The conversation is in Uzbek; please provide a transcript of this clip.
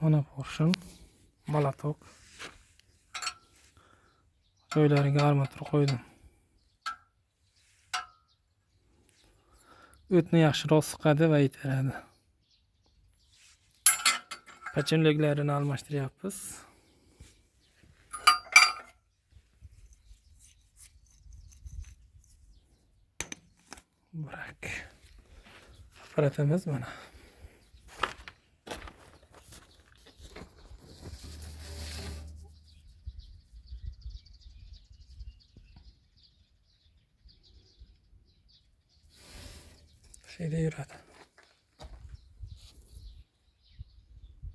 Mana porşun, balatok. Joylariga armatur qo'ydim. O'tni yaxshiroq siqadi va itaradi. Pachinliklarini almashtiryapmiz. Bırak. Aparatımız mana. Şeyde yuradi.